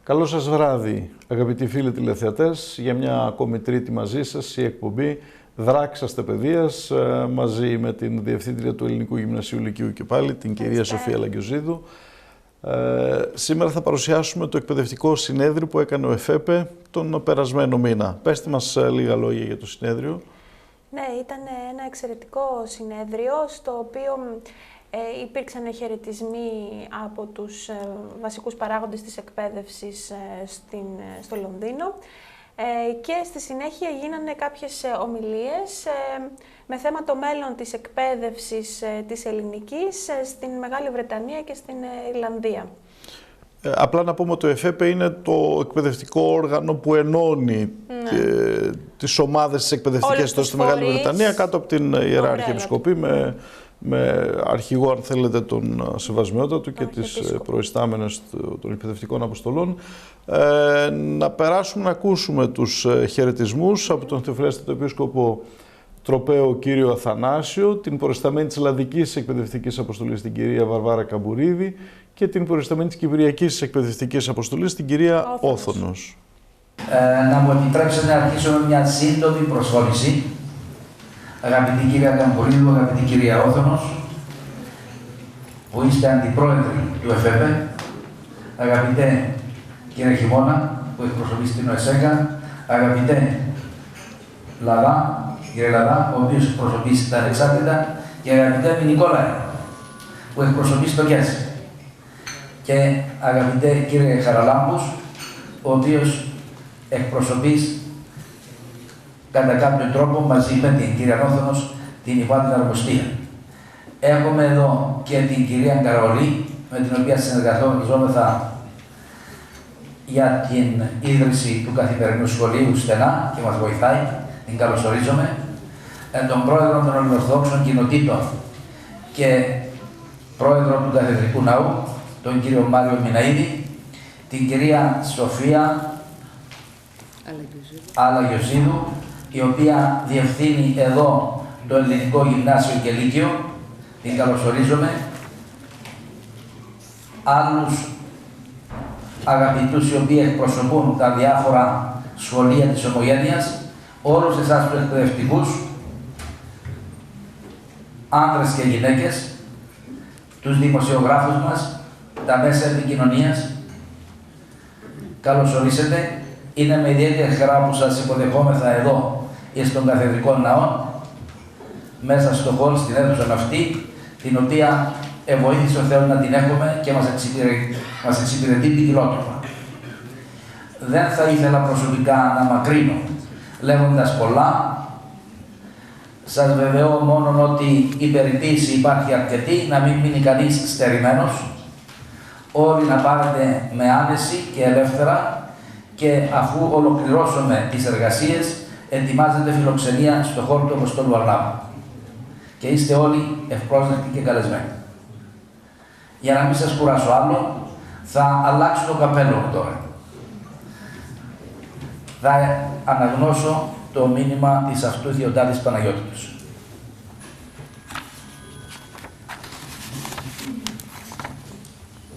Καλό σας βράδυ, αγαπητοί φίλοι τηλεθεατές, για μια ακόμη τρίτη μαζί σας η εκπομπή Δραξασθε Παιδειας, μαζί με την Διευθύντρια του Ελληνικού Γυμνασίου Λυκείου και πάλι, την κυρία Σοφία Λαγκιοζίδου. Σήμερα θα παρουσιάσουμε το εκπαιδευτικό συνέδριο που έκανε ο Εφepe τον περασμένο μήνα. Πέστε μας λίγα λόγια για το συνέδριο. Ναι, ήταν ένα εξαιρετικό συνέδριο, στο οποίο υπήρξαν χαιρετισμοί από τους βασικούς παράγοντες της εκπαίδευσης στο Λονδίνο και στη συνέχεια γίνανε κάποιες ομιλίες με θέμα το μέλλον της εκπαίδευσης της ελληνικής στην Μεγάλη Βρετανία και στην Ιρλανδία. Απλά να πούμε ότι το Efepe είναι το εκπαιδευτικό όργανο που ενώνει τις ομάδες της εκπαιδευτικές εδώ στη Μεγάλη Βρετανία κάτω από την Ιερά Αρχιεπισκοπή με αρχηγό, αν θέλετε, τον Σεβασμιότατο και τις προϊστάμενες των εκπαιδευτικών αποστολών. Να περάσουμε να ακούσουμε τους χαιρετισμούς από τον Θεοφυλάστατο Επίσκοπο Τροπαίο κύριο Αθανάσιο, την προϊσταμένη της Ελλαδικής Εκπαιδευτικής Αποστολής, την κυρία Βαρβάρα Καμπουρίδη, και την προϊσταμένη της Κυπριακής Εκπαιδευτικής Αποστολής, την κυρία Όθωνος. Να μου επιτρέψετε να αρχίσω με μια σύντομη προσχώρηση. Αγαπητή κυρία Καμπουρίδου, αγαπητή κυρία Όθωνος, που είστε αντιπρόεδροι του Efepe, αγαπητέ κύριε Χειμώνα, που εκπροσωπεί την ΟΕΣΕΚΑ, αγαπητέ Λαδά, κύριε Λαδά, ο οποίος εκπροσωπεί τα Ανεξάρτητα, και αγαπητέ Νικόλαε, που εκπροσωπεί το ΚΕΣ. Και αγαπητέ κύριε Χαραλάμπους, ο οποίος εκπροσωπεί κατά κάποιο τρόπο μαζί με την κυρία Όθωνος την υπάτην αρμοστία. Έχουμε εδώ και την κυρία Καρολή, με την οποία συνεργαζόμεθα για την ίδρυση του καθημερινού σχολείου στενά και μας βοηθάει, την καλωσορίζομαι. Τον πρόεδρο των Ελληνοορθόδοξων Κοινοτήτων και πρόεδρο του Καθεδρικού Ναού, τον κύριο Μάριο Μιναίδη, την κυρία Σοφία Λαγκιοζίδου, η οποία διευθύνει εδώ το Ελληνικό Γυμνάσιο και Λύκειο, την καλωσορίζομαι. Άλλους αγαπητούς οι οποίοι εκπροσωπούν τα διάφορα σχολεία της ομογένειας, όλους εσάς τους εκπαιδευτικούς, άνδρες και γυναίκες, τους δημοσιογράφους μας, τα μέσα επικοινωνίας, καλώς ορίσετε. Είναι με ιδιαίτερη χαρά που σας υποδεχόμεθα εδώ στον Καθεδρικό Ναό, μέσα στο χώρο, στην αίθουσα αυτή, την οποία βοήθησε ο Θεός να την έχουμε και μας εξυπηρετεί ποικιλότροπα. Δεν θα ήθελα προσωπικά να μακρύνω λέγοντας πολλά. Σας βεβαιώ μόνο ότι η περιποίηση υπάρχει αρκετή, να μην μείνει κανείς στερημένος. Όλοι να πάρετε με άνεση και ελεύθερα, και αφού ολοκληρώσουμε τις εργασίες, ετοιμάζεται φιλοξενία στο χώρο του Αποστόλου Παύλου. Και είστε όλοι ευπρόσδεκτοι και καλεσμένοι. Για να μην σας κουράσω άλλο, θα αλλάξω το καπέλο μου τώρα. Θα αναγνώσω το μήνυμα της αυτού Διοντάδης Παναγιώτητος.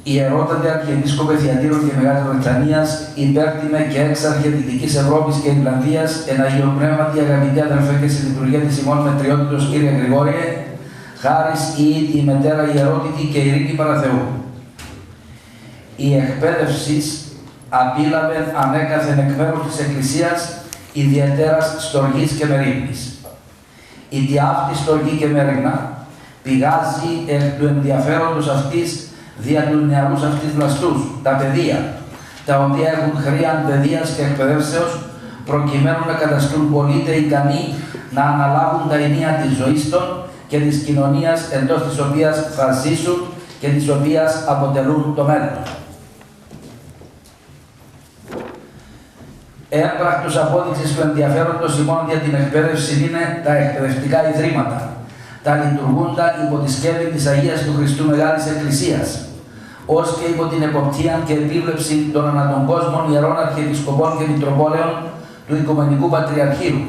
Ιερότατε Αρχιεπίσκοπε Θειατήρων και Μεγάλης Βρετανίας, υπέρτιμε και έξαρχε Δυτικής Ευρώπης και Ιρλανδίας, εν Αγίου Πνεύματι, αγαπητοί αδελφέ και στη λειτουργία της ημών μετριότητος, κύριε Γρηγόριε, χάρις ή η μετέρα ιερότητη και ειρήνη παραθεού. Η εκπαίδευση απήλαβε ανέκαθεν εκ μέρους της Εκκλησίας ιδιαιτέρας στοργής και μερίμνης. Η διάφτη στοργή και μέρημνα πηγάζει εκ του ενδιαφέροντος αυτής δια του νεαρούς αυτής βλαστούς, τα παιδεία, τα οποία έχουν χρήαν παιδείας και εκπαιδεύσεως, προκειμένου να καταστούν πολίτε ικανοί να αναλάβουν τα ενία της ζωής των και της κοινωνίας εντός της οποίας θα ζήσουν και της οποίας αποτελούν το μέλλον. Έμπρακτος απόδειξης του ενδιαφέροντος ημών για την εκπαίδευση είναι τα εκπαιδευτικά ιδρύματα, τα λειτουργούντα υπό τη σκέπη της Αγίας του Χριστού Μεγάλης Εκκλησίας, ως και υπό την εποπτεία και επίβλεψη των ανά τον κόσμων ιερών αρχιεπισκοπών και μητροπόλεων του Οικουμενικού Πατριαρχείου,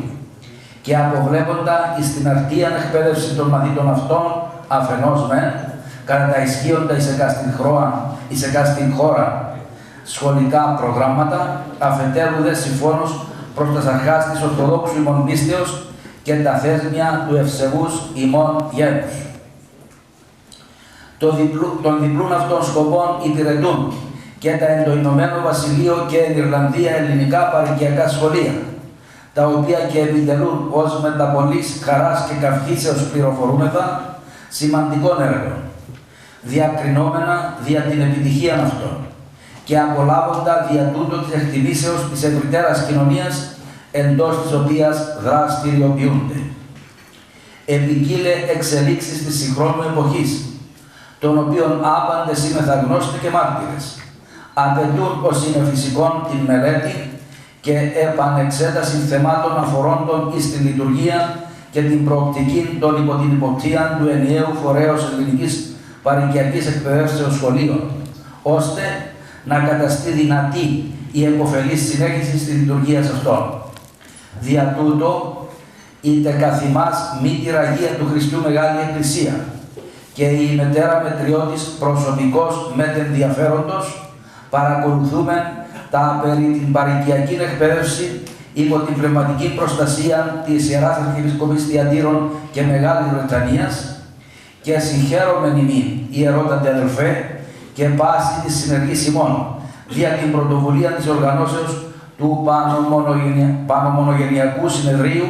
και αποβλέποντα εις την αρτίαν εκπαίδευση των μαθητών αυτών, αφενός κατά τα ισχύοντα εις εκάστην χώρα, σχολικά προγράμματα, αφετέρου δε συμφώνως προς τας αρχάς της Ορθοδόξου ημών πίστεως και τα θέσμια του ευσεβούς ημών γένους. Των διπλούν αυτών σκοπών υπηρετούν και τα εν το Ηνωμένο Βασιλείο και εν Ιρλανδία ελληνικά παροικιακά σχολεία, τα οποία και επιτελούν ως με τα πολλής χαράς και καυχήσεως πληροφορούμεθα σημαντικών έργων, διακρινόμενα δια την επιτυχία αυτών και απολάβοντα δια τούτο της εκτιμήσεως της ευρυτέρας κοινωνίας εντός της οποίας δραστηριοποιούνται. Ποικίλε εξελίξεις της συγχρόνου εποχής, των οποίων άπαντες είμεθα γνώστοι και μάρτυρες, απαιτούν ως είναι φυσικόν την μελέτη και επανεξέταση θεμάτων αφορώντων εις τη λειτουργία και την προοπτική των υπό την υποπτία του ενιαίου φορέως ελληνικής παροικιακής εκπαιδεύσεως σχολείων, ώστε να καταστεί δυνατή η επωφελής συνέχιση στη λειτουργία αυτών. Δια τούτο, είτε καθημάς μήτηρα Αγία του Χριστού Μεγάλη Εκκλησία και η μετέρα μετριώτης προσωπικός μετενδιαφέροντος, παρακολουθούμε τα περί την παροικιακή εκπαίδευση υπό την πνευματική προστασία της Ιεράς Αρχιεπισκοπής Θειατήρων και Μεγάλης Βρετανίας και συγχαίρομεν ημίν, ιερότατε αδελφέ, και πάση της συνεργής ημών δια την πρωτοβουλία της οργανώσεως του Πανομονογενειακού Συνεδρίου,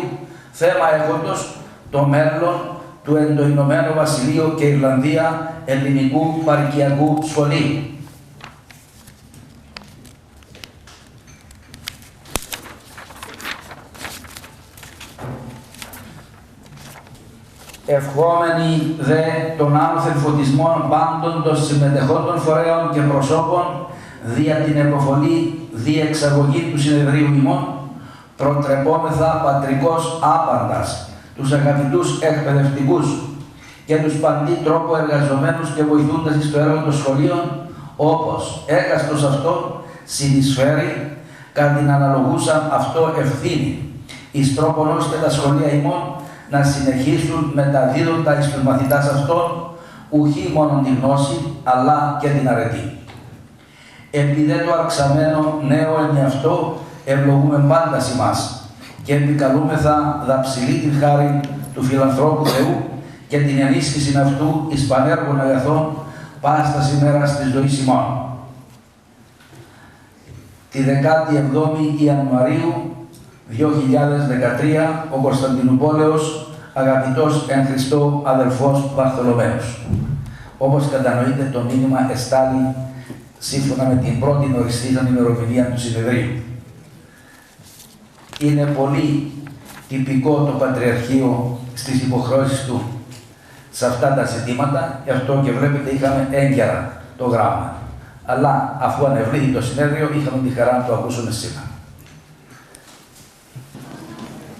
θέμα έχοντος το μέλλον του εν το Ηνωμένο Βασιλείο και Ιρλανδία ελληνικού παροικιακού σχολείου. Ευχόμενοι δε των άνωθεν φωτισμών πάντων των συμμετεχόντων φορέων και προσώπων δια την εποφολή διεξαγωγή του συνεδρίου ημών, προτρεπόμεθα πατρικός άπαντας τους αγαπητούς εκπαιδευτικούς και τους παντή τρόπο εργαζομένους και βοηθούντας εις το έργο των σχολείων, όπως έκαστος αυτό συνεισφέρει κατά την αναλογούσαν αυτό ευθύνη, εις τρόπον ώστε τα σχολεία ημών να συνεχίσουν μεταδίδοντα εις τους μαθητάς αυτών ουχή μόνο τη γνώση, αλλά και την αρετή. Επειδή το αρξαμένο νέο εν αυτό ευλογούμε πάντα ημάς και επικαλούμεθα δαψιλή την χάρη του φιλανθρώπου Θεού και την ενίσχυση αυτού εις πανέργων αγαθών πάστας ημέρας της ζωής ημών. Τη 17η Ιανουαρίου 2013 ο Κωνσταντινούπολεος αγαπητός εν Χριστώ αδελφός Βαρθολομαίος. Όπως κατανοείτε, το μήνυμα εστάλει σύμφωνα με την πρώτη οριστήσα ημερομηνία του συνεδρίου. Είναι πολύ τυπικό το Πατριαρχείο στις υποχρεώσεις του σε αυτά τα ζητήματα, γι' αυτό και βλέπετε είχαμε έγκαιρα το γράμμα. Αλλά αφού ανεβλήθη το συνέδριο, είχαμε τη χαρά να το ακούσουμε σήμερα.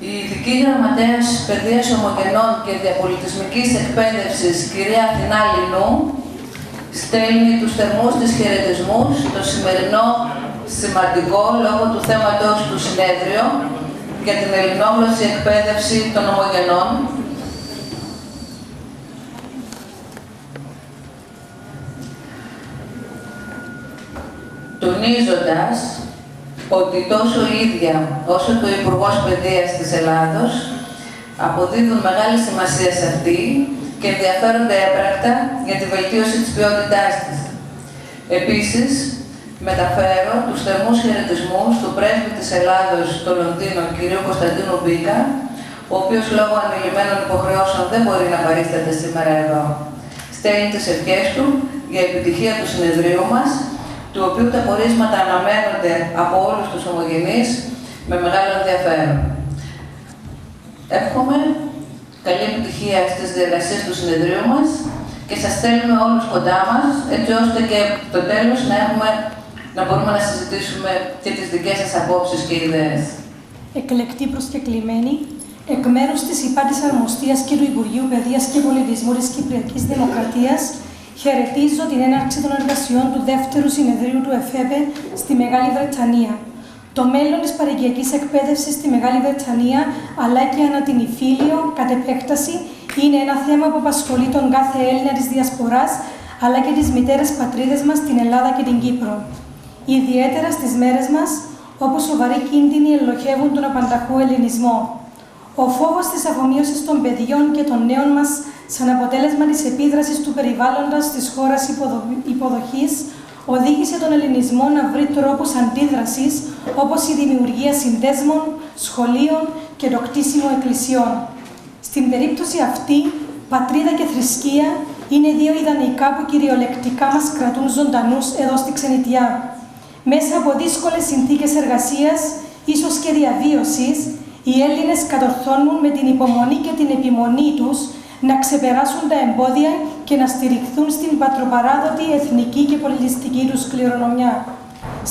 Η Ειδική Γραμματέας Παιδείας Ομογενών και Διαπολιτισμικής Εκπαίδευσης, κυρία Αθηνά Λινού, στέλνει τους θερμούς της χαιρετισμούς το σημερινό σημαντικό λόγω του θέματος του συνέδριο για την ελληνόγλωσση εκπαίδευση των ομογενών, τονίζοντας ότι τόσο η ίδια όσο το Υπουργός Παιδείας της Ελλάδος αποδίδουν μεγάλη σημασία σε αυτή και ενδιαφέρονται έπρακτα για τη βελτίωση της ποιότητάς της. Επίσης, μεταφέρω τους θερμούς χαιρετισμούς του πρέσβη της Ελλάδος στο Λονδίνο, κ. Κωνσταντίνου Μπίκα, ο οποίος λόγω ανηλυμένων υποχρεώσεων δεν μπορεί να παρίσταται σήμερα εδώ. Στέλνει τις ευχές του για επιτυχία του συνεδρίου μας, του οποίου τα πορίσματα αναμένονται από όλους τους ομογενείς με μεγάλο ενδιαφέρον. Εύχομαι καλή επιτυχία στις διεργασίες του συνεδρίου μας και σας στέλνουμε όλους κοντά μας, έτσι ώστε και το τέλος να μπορούμε να συζητήσουμε και τις δικές σας απόψεις και ιδέες. Εκλεκτή προσκεκλημένη, εκ μέρους της ΥΠΑ της Αρμοστίας και του Υπουργείου Παιδείας και Πολιτισμού της Κυπριακής Δημοκρατίας, χαιρετίζω την έναρξη των εργασιών του δεύτερου συνεδρίου του Εφεπε στη Μεγάλη Βρετανία. Το μέλλον της παροικιακής εκπαίδευσης στη Μεγάλη Βρετανία, αλλά και ανά την Ιφίλιο, κατ' επέκταση, είναι ένα θέμα που απασχολεί τον κάθε Έλληνα της Διασποράς, αλλά και τις μητέρες πατρίδες μας στην Ελλάδα και την Κύπρο. ιδιαίτερα στις μέρες μας, όπου σοβαροί κίνδυνοι ελοχεύουν τον απανταχού ελληνισμό. Ο φόβος της αφομοίωσης των παιδιών και των νέων μας σαν αποτέλεσμα της επίδρασης του περιβάλλοντας της χώρας υποδοχής οδήγησε τον ελληνισμό να βρει τρόπους αντίδρασης, όπως η δημιουργία συνδέσμων, σχολείων και το κτίσιμο εκκλησιών. Στην περίπτωση αυτή, πατρίδα και θρησκεία είναι δύο ιδανικά που κυριολεκτικά μας κρατούν ζωντανούς εδώ στη ξενιτιά. Μέσα από δύσκολες συνθήκες εργασίας, ίσως και διαβίωσης, οι Έλληνες κατορθώνουν με την υπομονή και την επιμονή τους να ξεπεράσουν τα εμπόδια και να στηριχθούν στην πατροπαράδοτη εθνική και πολιτιστική τους κληρονομιά.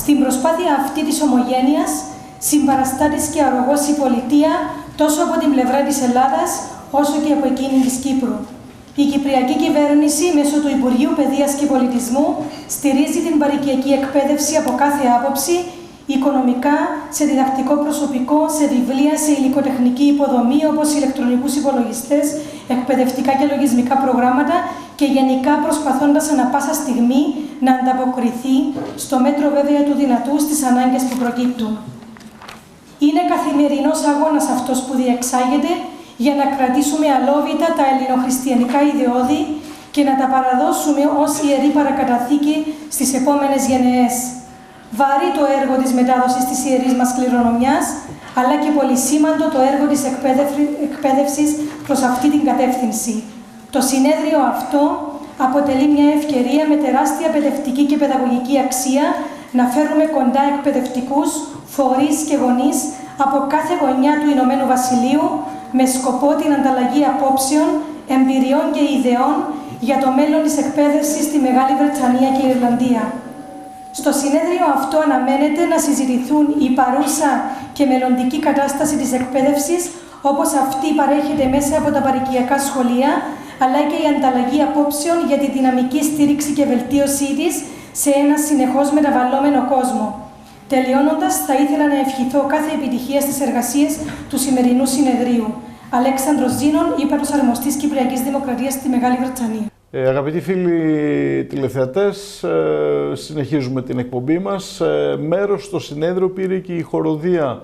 Στην προσπάθεια αυτή της ομογένειας, συμπαραστάτης και αρρωγός η πολιτεία τόσο από την πλευρά της Ελλάδας όσο και από εκείνη της Κύπρου. Η Κυπριακή Κυβέρνηση μέσω του Υπουργείου Παιδείας και Πολιτισμού στηρίζει την παροικιακή εκπαίδευση από κάθε άποψη, οικονομικά, σε διδακτικό προσωπικό, σε βιβλία, σε υλικοτεχνική υποδομή όπως ηλεκτρονικούς υπολογιστές, εκπαιδευτικά και λογισμικά προγράμματα και γενικά προσπαθώντας ανά πάσα στιγμή να ανταποκριθεί, στο μέτρο βέβαια του δυνατού, στις ανάγκες που προκύπτουν. Είναι καθημερινός αγώνας αυτός που διεξάγεται για να κρατήσουμε αλόβητα τα ελληνοχριστιανικά ιδεώδη και να τα παραδώσουμε ως ιερή παρακαταθήκη στις επόμενες γενναίες. Βαρύ το έργο της μετάδοσης της ιερής μας κληρονομιάς, αλλά και πολυσήμαντο το έργο της εκπαίδευσης προς αυτή την κατεύθυνση. Το συνέδριο αυτό αποτελεί μια ευκαιρία με τεράστια παιδευτική και παιδαγωγική αξία να φέρουμε κοντά εκπαιδευτικούς, φορείς και γονείς από κάθε γωνιά του Ηνωμένου Βασιλείου, με σκοπό την ανταλλαγή απόψεων, εμπειριών και ιδεών για το μέλλον της εκπαίδευσης στη Μεγάλη Βρετανία και Ιρλανδία. Στο συνέδριο αυτό αναμένεται να συζητηθούν η παρούσα και μελλοντική κατάσταση της εκπαίδευσης, όπως αυτή παρέχεται μέσα από τα παροικιακά σχολεία, αλλά και η ανταλλαγή απόψεων για τη δυναμική στήριξη και βελτίωσή της σε ένα συνεχώς μεταβαλλόμενο κόσμο. Τελειώνοντας, θα ήθελα να ευχηθώ κάθε επιτυχία στις εργασίες του σημερινού συνεδρίου. Αλέξανδρος Ζήνων, ύπατος αρμοστής Κυπριακής Δημοκρατίας στη Μεγάλη Βρετανία. Αγαπητοί φίλοι τηλεθεατές, συνεχίζουμε την εκπομπή μας. Μέρος στο συνέδριο πήρε και η χοροδία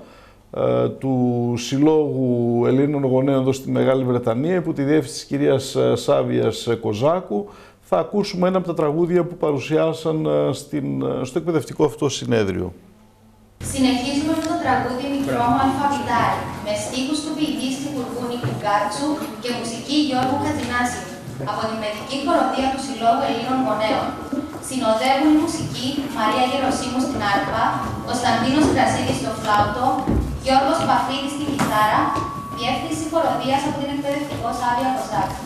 του Συλλόγου Ελλήνων Γονέων εδώ στη Μεγάλη Βρετανία, υπό τη διεύθυνση της κυρίας Σάβιας Κοζάκου. Θα ακούσουμε ένα από τα τραγούδια που παρουσιάσαν στο εκπαιδευτικό αυτό συνέδριο. Συνεχίζουμε με το τραγούδι «Μικρό μου αλφαβητάρι», με στίχους του ποιητή Υπουργού Νίκου Γκάτσου και μουσική Γιώργου Κατζινάση, από τη μεδική χοροδία του Συλλόγου Ελλήνων Γονέων. Συνοδεύουν η μουσική Μαρία Γεροσίμου στην άρπα, Κωνσταντίνος Κρασίδης στο φλάουτο, Γιώργος Παφίδης στην κιθάρα, διεύθυνση χοροδίας από την εκπαιδευτικό Σάβια Κοζάκου.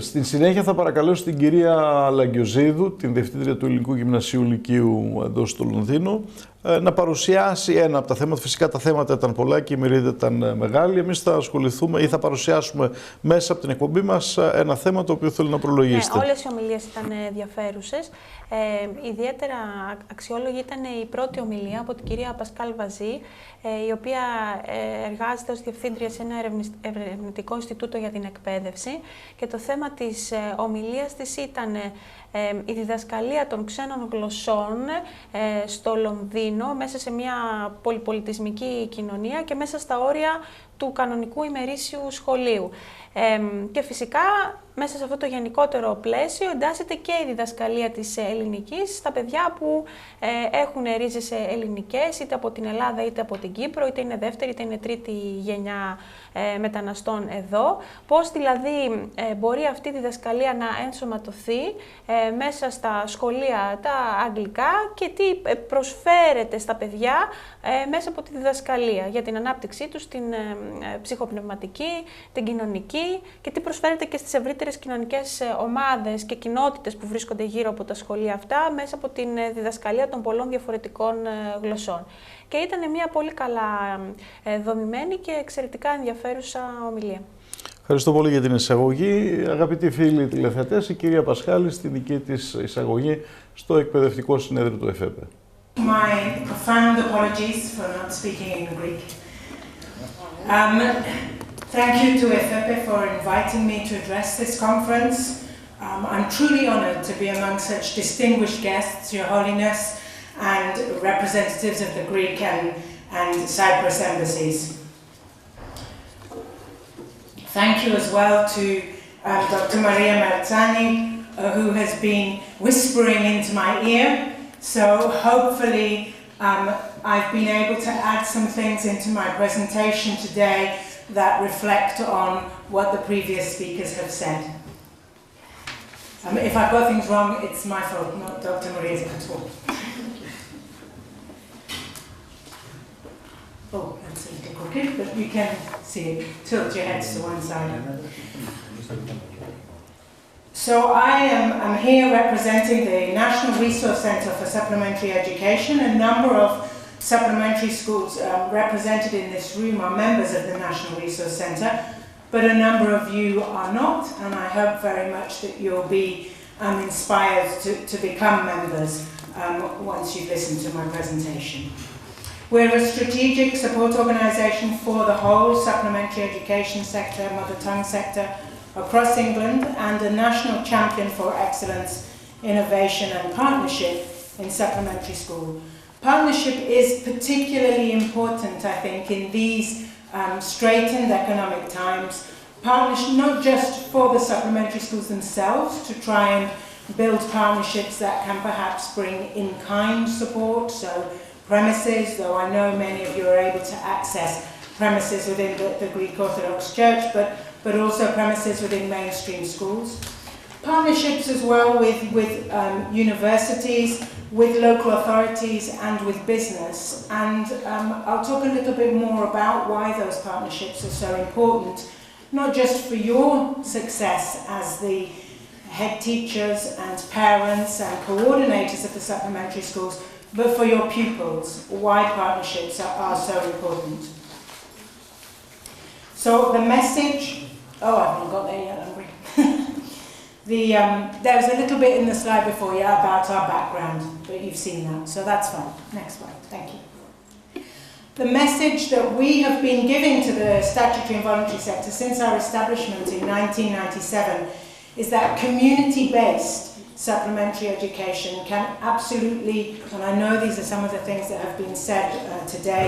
Στην συνέχεια θα παρακαλέσω την κυρία Λαγκιοζίδου, την Διευθύντρια του Ελληνικού Γυμνασίου Λυκείου εδώ στο Λονδίνο, να παρουσιάσει ένα από τα θέματα. Φυσικά τα θέματα ήταν πολλά και η μερίδα ήταν μεγάλη. Εμείς θα ασχοληθούμε ή θα παρουσιάσουμε μέσα από την εκπομπή μας ένα θέμα το οποίο θέλω να προλογίσετε. Ναι, όλες οι ομιλίες ήταν ενδιαφέρουσες. Ιδιαίτερα αξιόλογη ήταν η πρώτη ομιλία από την κυρία Πασκάλ Βαζή, η οποία εργάζεται ως διευθύντρια σε ένα ερευνητικό Ινστιτούτο για την εκπαίδευση, και το θέμα της ομιλίας της ήταν η διδασκαλία των ξένων γλωσσών στο Λονδίνο, μέσα σε μια πολυπολιτισμική κοινωνία και μέσα στα όρια του κανονικού ημερήσιου σχολείου. Και φυσικά μέσα σε αυτό το γενικότερο πλαίσιο εντάσσεται και η διδασκαλία της ελληνικής στα παιδιά που έχουν ρίζες ελληνικές, είτε από την Ελλάδα είτε από την Κύπρο, είτε είναι δεύτερη είτε είναι τρίτη γενιά μεταναστών εδώ. Πώς δηλαδή μπορεί αυτή η διδασκαλία να ενσωματωθεί μέσα στα σχολεία τα αγγλικά και τι προσφέρεται στα παιδιά μέσα από τη διδασκαλία για την ανάπτυξή τους, την ψυχοπνευματική, την κοινωνική, και τι προσφέρεται και στις ευρύτερες κοινωνικές ομάδες και κοινότητες που βρίσκονται γύρω από τα σχολεία αυτά μέσα από την διδασκαλία των πολλών διαφορετικών γλωσσών. Και ήταν μια πολύ καλά δομημένη και εξαιρετικά ενδιαφέρουσα ομιλία. Ευχαριστώ πολύ για την εισαγωγή. Αγαπητοί φίλοι τηλεθεατές, η κυρία Πασχάλη στη δική της εισαγωγή στο εκπαιδευτικό συνέδριο του Εφέπε. My profound apologies for not speaking in Greek. Thank you to Efepe for inviting me to address this conference. I'm truly honored to be among such distinguished guests, Your Holiness, and representatives of the Greek and Cyprus embassies. Thank you as well to Dr. Maria Marzani, who has been whispering into my ear. So hopefully I've been able to add some things into my presentation today that reflect on what the previous speakers have said. If I've got things wrong, it's my fault, not Dr. Maria's at all. Oh, that's a little crooked, but you can see it. Tilt your heads to one side. So I'm here representing the National Resource Centre for Supplementary Education. A number of supplementary schools represented in this room are members of the National Resource Centre, but a number of you are not, and I hope very much that you'll be inspired to become members once you've listened to my presentation. We're a strategic support organisation for the whole supplementary education sector, mother tongue sector, across England, and a national champion for excellence, innovation and partnership in supplementary school. Partnership is particularly important, I think, in these straitened economic times. Partnership not just for the supplementary schools themselves to try and build partnerships that can perhaps bring in-kind support, so premises, though I know many of you are able to access premises within the Greek Orthodox Church, but also premises within mainstream schools. Partnerships as well with universities, with local authorities and with business. And I'll talk a little bit more about why those partnerships are so important, not just for your success as the head teachers and parents and coordinators of the supplementary schools, but for your pupils, why partnerships are so important. So the message, oh, I haven't got there yet, I'm sorry. There was a little bit in the slide before you about our background, but you've seen that, so that's fine. Next slide, thank you. The message that we have been giving to the statutory and voluntary sector since our establishment in 1997 is that community-based supplementary education can absolutely, and I know these are some of the things that have been said today,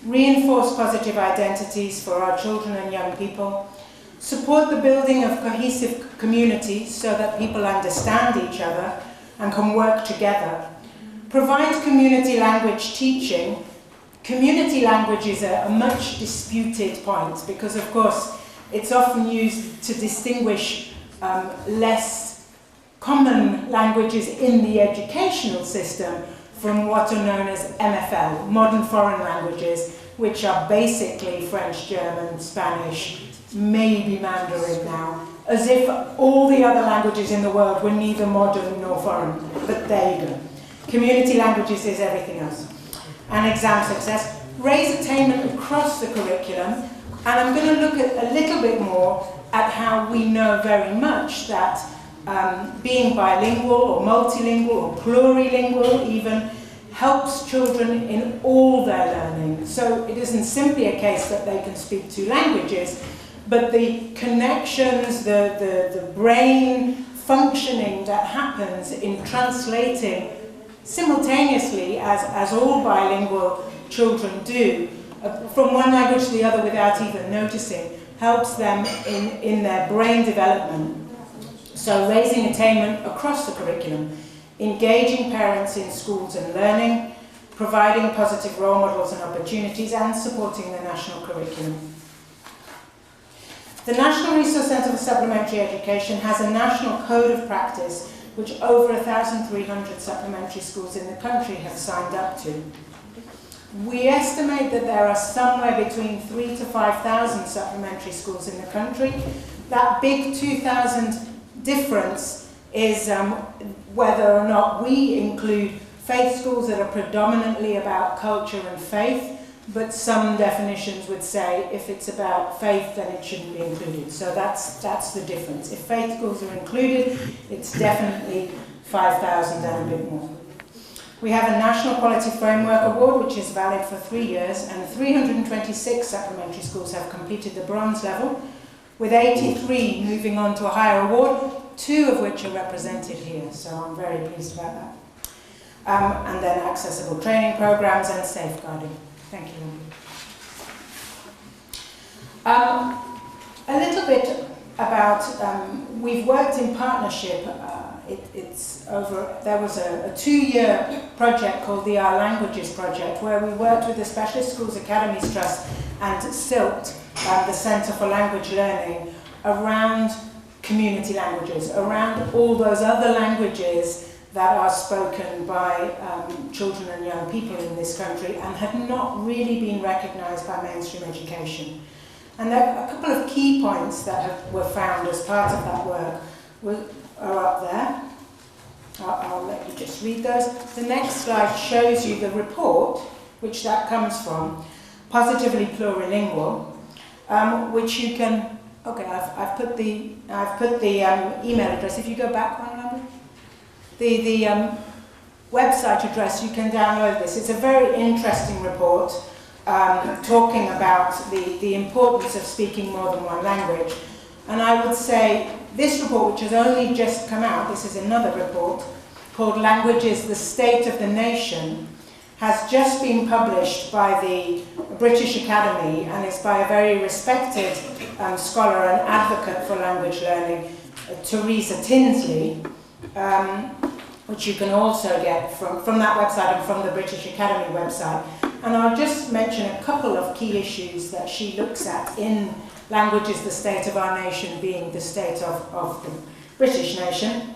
reinforce positive identities for our children and young people, support the building of cohesive communities so that people understand each other and can work together, provide community language teaching. Community language is a much disputed point because, of course, it's often used to distinguish less common languages in the educational system from what are known as MFL, modern foreign languages, which are basically French, German, Spanish, maybe Mandarin now, as if all the other languages in the world were neither modern nor foreign. But there you go. Community languages is everything else. And exam success. Raise attainment across the curriculum. And I'm going to look at a little bit more at how we know very much that being bilingual or multilingual or plurilingual even helps children in all their learning. So it isn't simply a case that they can speak two languages, but the connections, the brain functioning that happens in translating simultaneously, as all bilingual children do, from one language to the other without even noticing, helps them in their brain development. So raising attainment across the curriculum, engaging parents in schools and learning, providing positive role models and opportunities, and supporting the national curriculum. The National Resource Centre for Supplementary Education has a national code of practice which over 1,300 supplementary schools in the country have signed up to. We estimate that there are somewhere between 3,000 to 5,000 supplementary schools in the country. That big 2,000 difference is whether or not we include faith schools that are predominantly about culture and faith, but some definitions would say if it's about faith, then it shouldn't be included. So that's the difference. If faith schools are included, it's definitely 5,000 and a bit more. We have a National Quality Framework Award, which is valid for 3 years, and 326 supplementary schools have completed the bronze level, with 83 moving on to a higher award, 2 of which are represented here, so I'm very pleased about that. And then accessible training programs and safeguarding. Thank you. A little bit about, we've worked in partnership. There was a 2-year project called the Our Languages Project, where we worked with the Specialist Schools Academies Trust and SILT, the Centre for Language Learning, around community languages, around all those other languages that are spoken by children and young people in this country and had not really been recognised by mainstream education. And there are a couple of key points that were found as part of that work are up there. I'll let you just read those. The next slide shows you the report, which that comes from, Positively Plurilingual, which you can. Okay, I've put the email address. If you go back one, number, the website address, you can download this. It's a very interesting report talking about the importance of speaking more than one language. And I would say this report, which has only just come out, this is another report called Languages, the State of the Nation, has just been published by the British Academy and is by a very respected scholar and advocate for language learning, Teresa Tinsley, which you can also get from that website and from the British Academy website. And I'll just mention a couple of key issues that she looks at in Languages, the State of Our Nation, being the state of the British nation.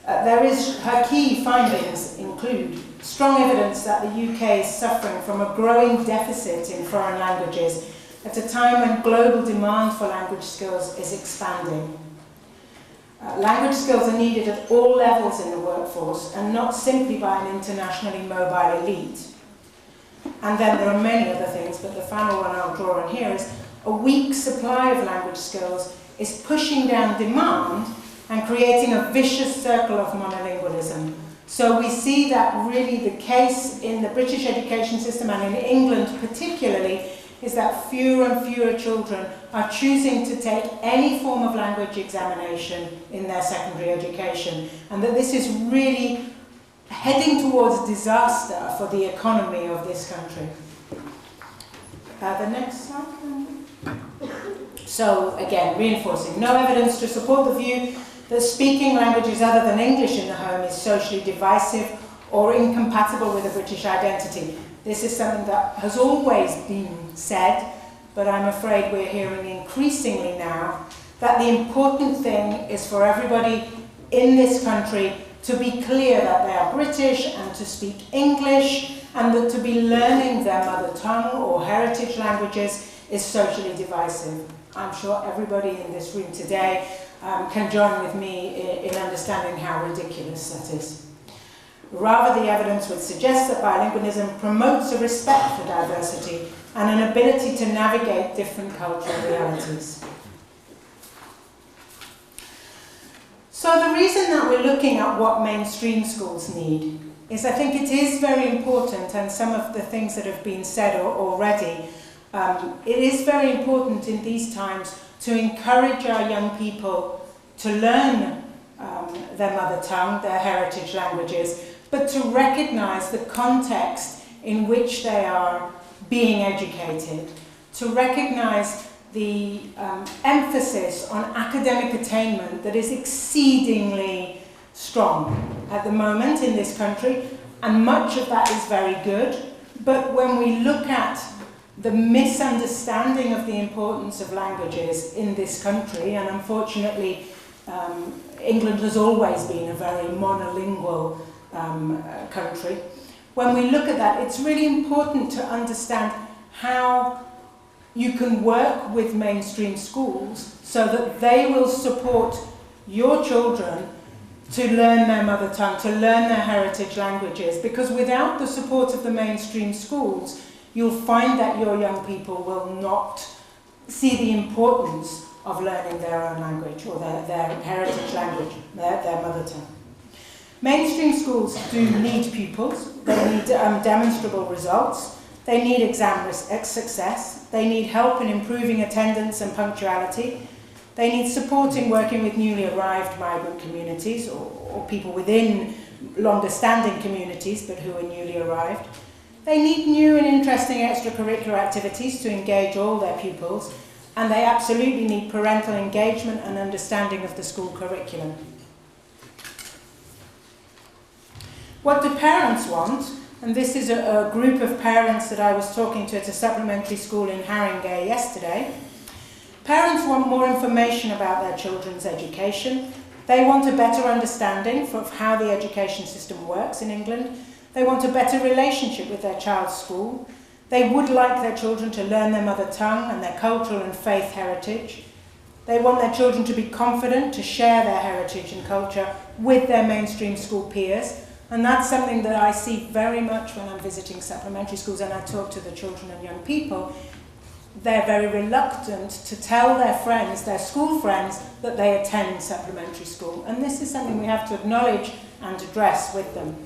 Her key findings include strong evidence that the UK is suffering from a growing deficit in foreign languages at a time when global demand for language skills is expanding. Language skills are needed at all levels in the workforce and not simply by an internationally mobile elite. And then there are many other things, but the final one I'll draw on here is a weak supply of language skills is pushing down demand and creating a vicious circle of monolingualism. So we see that really the case in the British education system and in England particularly is that fewer and fewer children are choosing to take any form of language examination in their secondary education, and that this is really heading towards disaster for the economy of this country. The next slide. So again, reinforcing no evidence to support the view that speaking languages other than English in the home is socially divisive or incompatible with a British identity. This is something that has always been said, but I'm afraid we're hearing increasingly now that the important thing is for everybody in this country to be clear that they are British and to speak English, and that to be learning their mother tongue or heritage languages is socially divisive. I'm sure everybody in this room today can join with me in understanding how ridiculous that is. Rather, the evidence would suggest that bilingualism promotes a respect for diversity and an ability to navigate different cultural realities. So the reason that we're looking at what mainstream schools need is I think it is very important, and some of the things that have been said already, it is very important in these times to encourage our young people to learn their mother tongue, their heritage languages, but to recognise the context in which they are being educated, to recognise the emphasis on academic attainment that is exceedingly strong at the moment in this country, and much of that is very good, but when we look at the misunderstanding of the importance of languages in this country, and unfortunately England has always been a very monolingual country. When we look at that, it's really important to understand how you can work with mainstream schools so that they will support your children to learn their mother tongue, to learn their heritage languages, because without the support of the mainstream schools, you'll find that your young people will not see the importance of learning their own language or their heritage language, their mother tongue. Mainstream schools do need pupils, they need demonstrable results, they need exam success, they need help in improving attendance and punctuality, they need support in working with newly arrived migrant communities or people within longer standing communities but who are newly arrived. They need new and interesting extracurricular activities to engage all their pupils, and they absolutely need parental engagement and understanding of the school curriculum. What do parents want? And this is a group of parents that I was talking to at a supplementary school in Haringey yesterday. Parents want more information about their children's education. They want a better understanding of how the education system works in England. They want a better relationship with their child's school. They would like their children to learn their mother tongue and their cultural and faith heritage. They want their children to be confident to share their heritage and culture with their mainstream school peers. And that's something that I see very much when I'm visiting supplementary schools and I talk to the children and young people. They're very reluctant to tell their friends, their school friends, that they attend supplementary school. And this is something we have to acknowledge and address with them.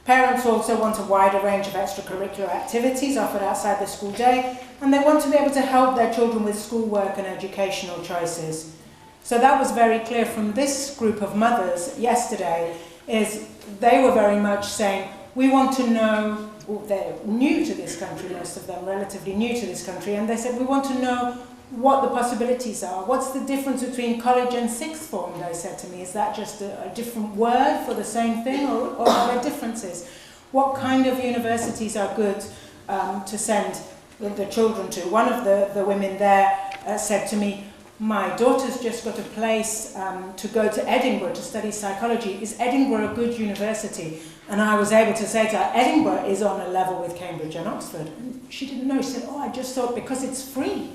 Parents also want a wider range of extracurricular activities offered outside the school day, and they want to be able to help their children with schoolwork and educational choices. So that was very clear from this group of mothers yesterday, is they were very much saying, we want to know, they're new to this country, most of them relatively new to this country, and they said, we want to know what the possibilities are. What's the difference between college and sixth form, they said to me. Is that just a different word for the same thing, or are there differences? What kind of universities are good to send the children to? One of the women there said to me, my daughter's just got a place to go to Edinburgh to study psychology. Is Edinburgh a good university? And I was able to say to her, Edinburgh is on a level with Cambridge and Oxford. And she didn't know. She said, oh, I just thought because it's free.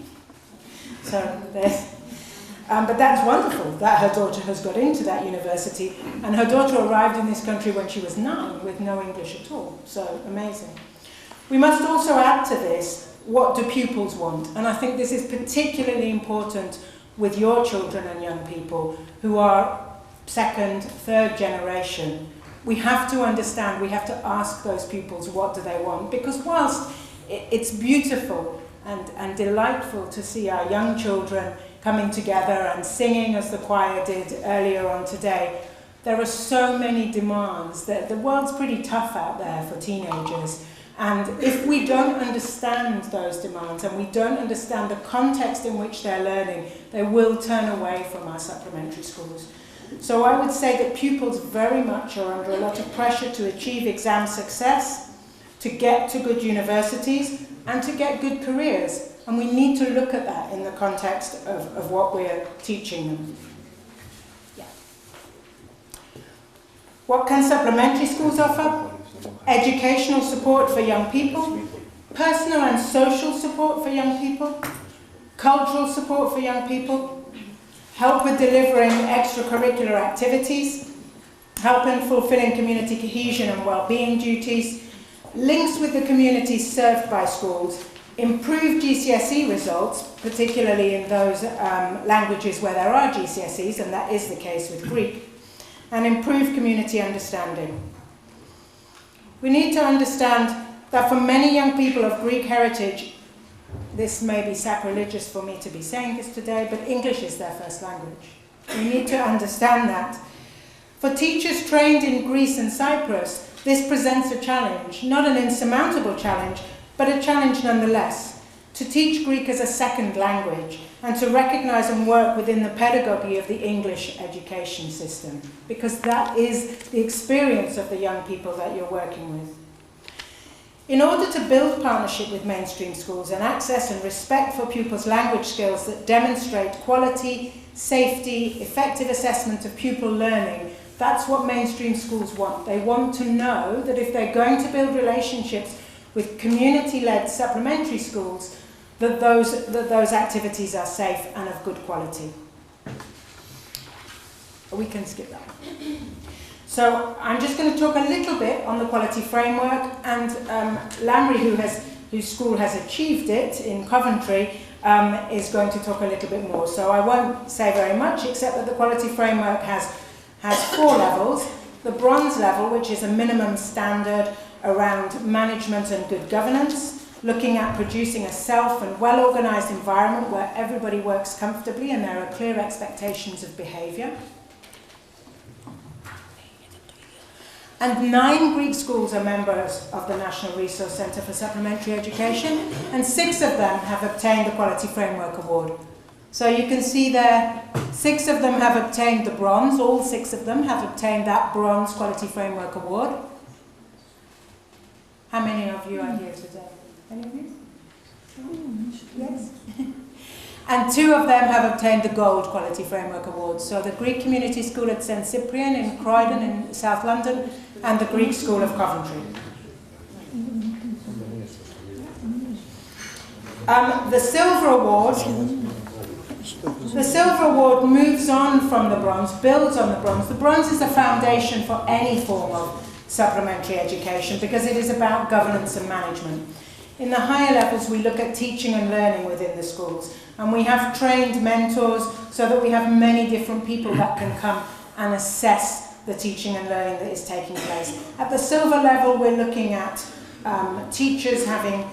So there's, but that's wonderful that her daughter has got into that university. And her daughter arrived in this country when she was 9 with no English at all. So amazing. We must also add to this, what do pupils want? And I think this is particularly important with your children and young people who are second, third generation. We have to understand, we have to ask those pupils what do they want, because whilst it's beautiful and delightful to see our young children coming together and singing as the choir did earlier on today, there are so many demands. The world's pretty tough out there for teenagers. And if we don't understand those demands and we don't understand the context in which they're learning, they will turn away from our supplementary schools. So I would say that pupils very much are under a lot of pressure to achieve exam success, to get to good universities, and to get good careers. And we need to look at that in the context of what we're teaching them. Yeah. What can supplementary schools offer? Educational support for young people, personal and social support for young people, cultural support for young people, help with delivering extracurricular activities, help in fulfilling community cohesion and well-being duties, links with the communities served by schools, improve GCSE results, particularly in those languages where there are GCSEs, and that is the case with Greek, and improve community understanding. We need to understand that for many young people of Greek heritage, this may be sacrilegious for me to be saying this today, but English is their first language. We need to understand that. For teachers trained in Greece and Cyprus, this presents a challenge, not an insurmountable challenge, but a challenge nonetheless, to teach Greek as a second language and to recognize and work within the pedagogy of the English education system, because that is the experience of the young people that you're working with. In order to build partnership with mainstream schools and access and respect for pupils' language skills that demonstrate quality, safety, effective assessment of pupil learning, that's what mainstream schools want. They want to know that if they're going to build relationships with community-led supplementary schools, that those activities are safe and of good quality. We can skip that. So I'm just going to talk a little bit on the quality framework, and Lamry, whose school has achieved it in Coventry, is going to talk a little bit more. So I won't say very much, except that the quality framework has 4 levels. The bronze level, which is a minimum standard around management and good governance, looking at producing a self and well-organized environment where everybody works comfortably and there are clear expectations of behavior. And 9 Greek schools are members of the National Resource Centre for Supplementary Education, and 6 of them have obtained the Quality Framework Award. So you can see there, 6 of them have obtained the bronze, all 6 of them have obtained that bronze Quality Framework Award. How many of you are here today? Any of you? Yes? And 2 of them have obtained the Gold Quality Framework Award. So the Greek Community School at St Cyprian in Croydon in South London, and the Greek School of Coventry. The Silver Award moves on from the bronze, builds on the bronze. The bronze is a foundation for any form of supplementary education because it is about governance and management. In the higher levels, we look at teaching and learning within the schools, and we have trained mentors so that we have many different people that can come and assess the teaching and learning that is taking place. At the silver level, we're looking at teachers having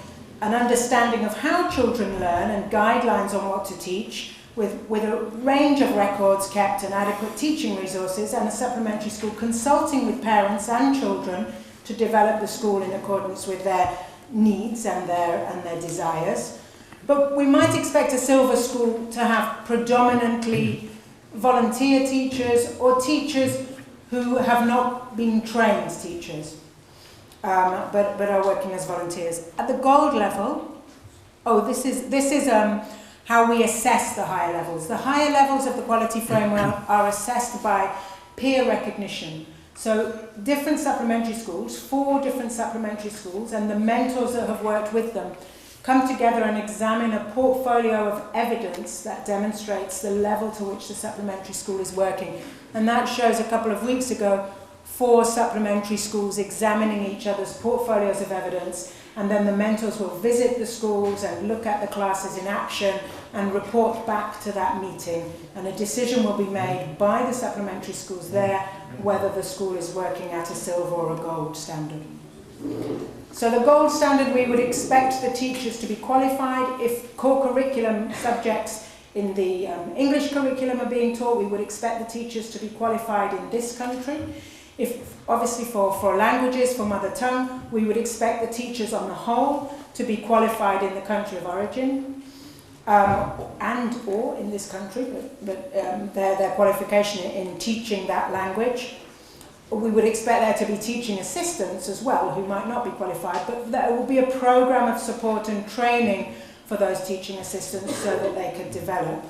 an understanding of how children learn and guidelines on what to teach, with a range of records kept and adequate teaching resources, and a supplementary school consulting with parents and children to develop the school in accordance with their needs and their desires. But we might expect a silver school to have predominantly volunteer teachers or teachers who have not been trained teachers, but are working as volunteers. At the gold level, this is how we assess the higher levels. The higher levels of the quality framework are assessed by peer recognition. So different supplementary schools, 4 different supplementary schools, and the mentors that have worked with them come together and examine a portfolio of evidence that demonstrates the level to which the supplementary school is working. And that shows a couple of weeks ago 4 supplementary schools examining each other's portfolios of evidence, and then the mentors will visit the schools and look at the classes in action and report back to that meeting, and a decision will be made by the supplementary schools there whether the school is working at a silver or a gold standard. So the gold standard, we would expect the teachers to be qualified. If core curriculum subjects in the English curriculum are being taught, we would expect the teachers to be qualified in this country. If obviously for languages, for mother tongue, we would expect the teachers on the whole to be qualified in the country of origin and or in this country, but their qualification in teaching that language. We would expect there to be teaching assistants as well who might not be qualified, but there will be a program of support and training for those teaching assistants so that they could develop.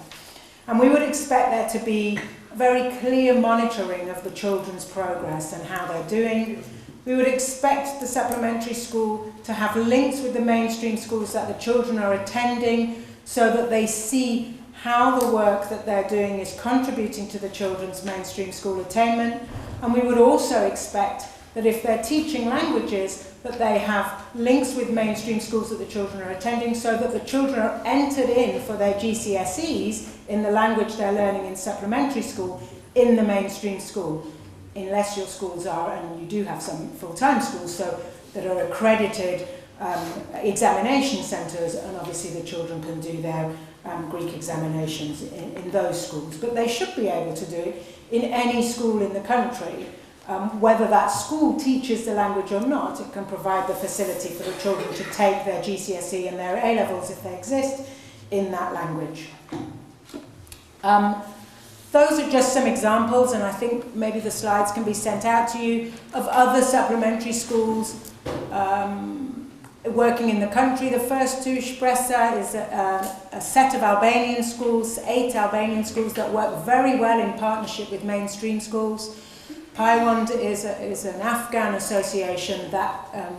And we would expect there to be very clear monitoring of the children's progress and how they're doing, the We would expect the supplementary school to have links with the mainstream schools that the children are attending so that they see how the work that they're doing is contributing to the children's mainstream school attainment. And we would also expect that if they're teaching languages, that they have links with mainstream schools that the children are attending so that the children are entered in for their GCSEs in the language they're learning in supplementary school in the mainstream school. Unless your schools are, and you do have some full-time schools, so that are accredited examination centres, and obviously the children can do their Greek examinations in those schools. But they should be able to do it in any school in the country. Whether that school teaches the language or not, it can provide the facility for the children to take their GCSE and their A-levels, if they exist, in that language. Those are just some examples, and I think maybe the slides can be sent out to you, of other supplementary schools working in the country. The first two, Shpresa, is a set of Albanian schools, 8 Albanian schools that work very well in partnership with mainstream schools. Paiwand is an Afghan association that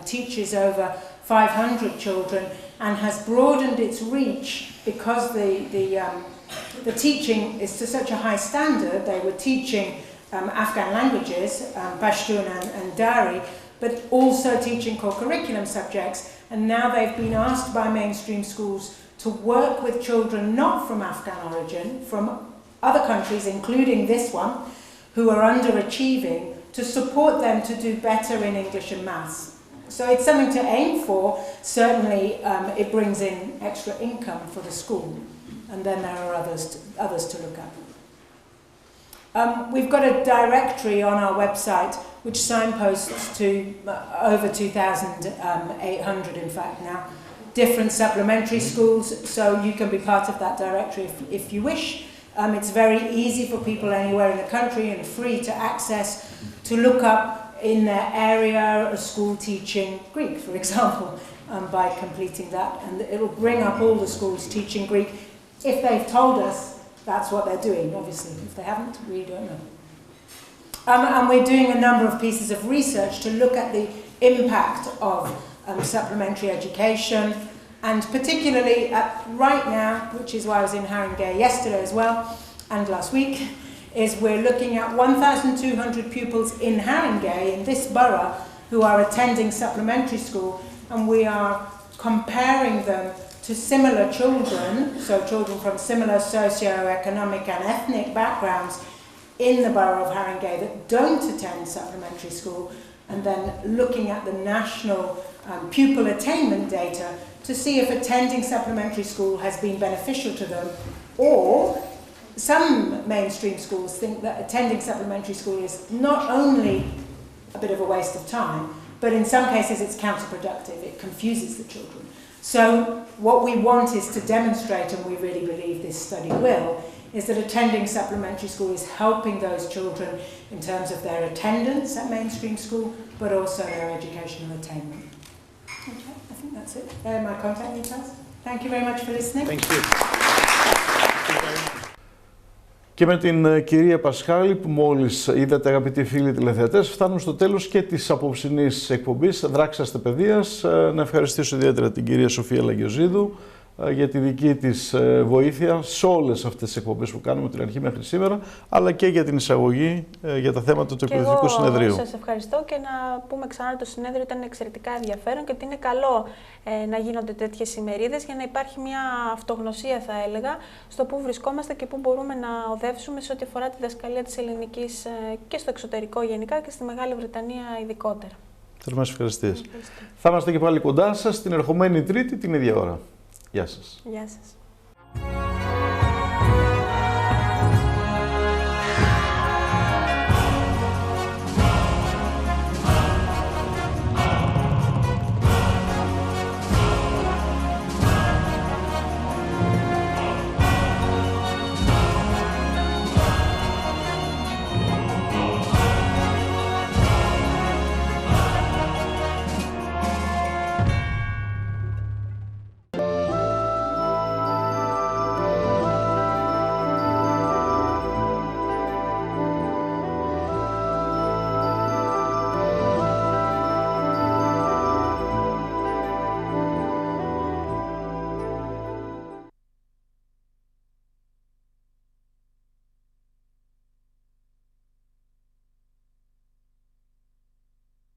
teaches over 500 children and has broadened its reach because the teaching is to such a high standard. They were teaching Afghan languages, Pashtun and Dari, but also teaching core curriculum subjects. And now they've been asked by mainstream schools to work with children not from Afghan origin, from other countries, including this one, who are underachieving, to support them to do better in English and maths. So it's something to aim for. Certainly it brings in extra income for the school. And then there are others to look at. We've got a directory on our website which signposts to over 2,800, in fact, now, different supplementary schools, so you can be part of that directory if you wish. It's very easy for people anywhere in the country and free to access, to look up in their area a school teaching Greek, for example, by completing that. And it will bring up all the schools teaching Greek. If they've told us that's what they're doing, obviously. If they haven't, we don't know. And we're doing a number of pieces of research to look at the impact of supplementary education, and particularly right now, which is why I was in Haringey yesterday as well, and last week, is we're looking at 1,200 pupils in Haringey, in this borough, who are attending supplementary school, and we are comparing them to similar children, so children from similar socio-economic and ethnic backgrounds in the borough of Haringey that don't attend supplementary school, and then looking at the national pupil attainment data to see if attending supplementary school has been beneficial to them, or some mainstream schools think that attending supplementary school is not only a bit of a waste of time, but in some cases it's counterproductive, it confuses the children. So what we want is to demonstrate, and we really believe this study will, is that attending supplementary school is helping those children in terms of their attendance at mainstream school, but also their educational attainment. Okay, I think that's it. There are my contact details. Thank you very much for listening. Thank you. Και με την κυρία Πασχάλη που μόλις είδατε, αγαπητοί φίλοι τηλεθεατές, φτάνουμε στο τέλος και της απόψινής εκπομπής Δραξασθε Παιδειας. Να ευχαριστήσω ιδιαίτερα την κυρία Σοφία Λαγκιοζίδου για τη δική της βοήθεια σε όλες αυτές τις εκπομπές που κάνουμε την αρχή μέχρι σήμερα, αλλά και για την εισαγωγή για τα θέματα του εκπαιδευτικού συνεδρίου. Σας ευχαριστώ, και να πούμε ξανά ότι το συνέδριο ήταν εξαιρετικά ενδιαφέρον και ότι είναι καλό να γίνονται τέτοιες ημερίδες για να υπάρχει μια αυτογνωσία, θα έλεγα, στο πού βρισκόμαστε και πού μπορούμε να οδεύσουμε σε ό,τι αφορά τη διδασκαλία της ελληνικής και στο εξωτερικό γενικά και στη Μεγάλη Βρετανία ειδικότερα. Θερμές ευχαριστίες. Θα είμαστε και πάλι κοντά σας την ερχομένη Τρίτη την ίδια ώρα. Γεια σας. Γεια σας.